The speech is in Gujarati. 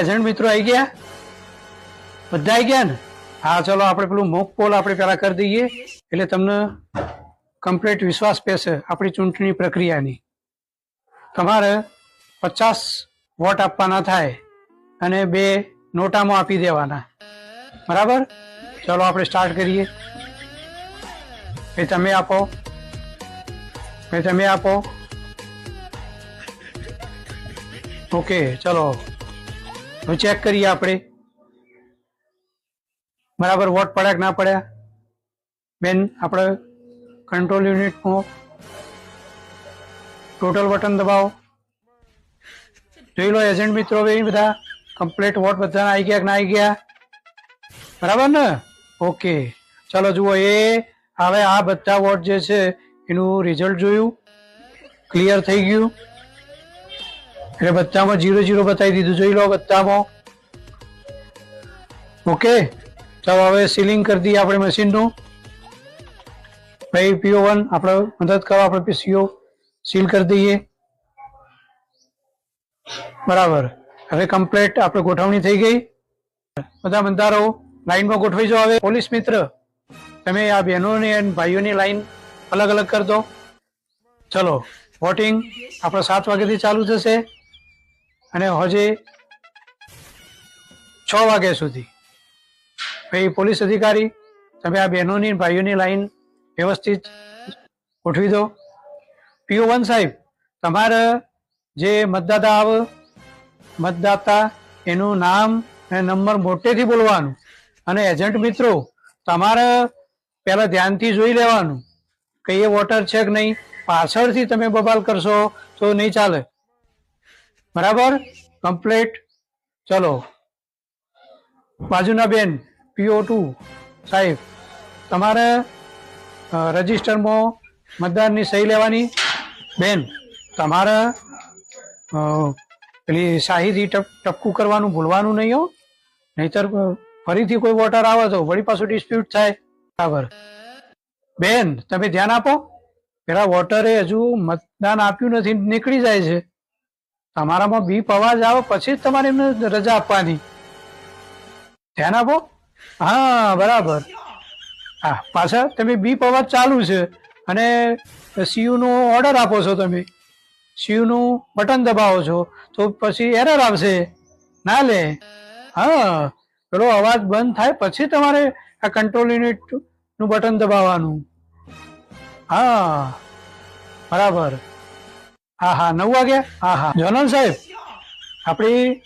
એજન્ટ મિત્રો આવી ગયા, બધા આવી ગયા ને? હા, ચલો આપણે પેલું મોક પોલ આપણે પેલા કરી દઈએ, એટલે તમને કમ્પ્લીટ વિશ્વાસ બેસે આપણી ચૂંટણી પ્રક્રિયાની. તમારે 50 વોટ આપવાના થાય અને 2 નોટામાં આપી દેવાના, બરાબર? ચલો આપણે સ્ટાર્ટ કરીએ. ભાઈ તમે આપો, ભાઈ તમે આપો. ઓકે, ચલો હવે ચેક કરીએ આપણે બરાબર વોટ પડ્યા કે ના પડ્યા. બેન આપણે કંટ્રોલ યુનિટમાં ટોટલ બટન દબાવો. જોઈ લો એજન્ટ મિત્રો બધા કમ્પ્લીટ વોટ બધા આવી ગયા કે ના આવી ગયા, બરાબર ને? ઓકે, ચલો જુઓ. એ હવે આ બધા વોટ જે છે એનું રિઝલ્ટ જોયું, ક્લિયર થઈ ગયું, એટલે બધામાં 0-0 બતાવી દીધું. જોઈ લો બધામાં. ઓકે, ચાલો હવે સીલિંગ કરી દઈએ આપણે મશીનનું. ભાઈ PO1 આપણે મદદ કરો, આપણે PCO સીલ કરી દઈએ, બરાબર. હવે કમ્પ્લીટ આપણે ગોઠવણી થઈ ગઈ. બધા બંધારો લાઈનમાં ગોઠવાઈ જાઓ. હવે પોલીસ મિત્ર તમે આ બહેનોની અને ભાઈઓની લાઈન અલગ અલગ કરી દો. ચલો, વોટિંગ આપણે 7 વાગ્યાથી ચાલુ થશે અને હજે 6 વાગ્યા સુધી. ભાઈ પોલીસ અધિકારી તમે આ બહેનોની ભાઈઓની લાઈન વ્યવસ્થિત ગોઠવી દો. PO1 સાહેબ તમારે જે મતદાતા આવે, મતદાતા એનું નામ અને નંબર મોટેથી બોલવાનું. અને એજન્ટ મિત્રો તમારે પહેલા ધ્યાનથી જોઈ લેવાનું કે એ વોટર છે કે નહીં. પાછળથી તમે બબાલ કરશો તો નહીં ચાલે, બરાબર? કમ્પ્લીટ. ચલો, બાજુના બેન PO2 સાહેબ તમારે રજિસ્ટરમાં મતદારની સહી લેવાની. બેન તમારે પેલી શાહીથી ટપકું કરવાનું ભૂલવાનું નહીં હો, નહીતર ફરીથી કોઈ વોટર આવે તો વળી પાછું ડિસ્પ્યુટ થાય, બરાબર? બેન તમે ધ્યાન આપો, પેલા વોટરે હજુ મતદાન આપ્યું નથી, નીકળી જાય છે. તમારામાં બીપ અવાજ આવે પછી જ તમારે એમને રજા આપવાની. ધ્યાન આપો. હા, બરાબર. હા, પાછા તમે બીપ અવાજ ચાલુ છે અને CU નો ઓર્ડર આપો છો, તમે CU નું બટન દબાવો છો તો પછી એરર આવશે, ના લે. હા, પેલો અવાજ બંધ થાય પછી તમારે આ કંટ્રોલ યુનિટ નું બટન દબાવવાનું. હા, બરાબર. હા હા, 9 વાગ્યા. હા હા, જનરલ સાહેબ આપણી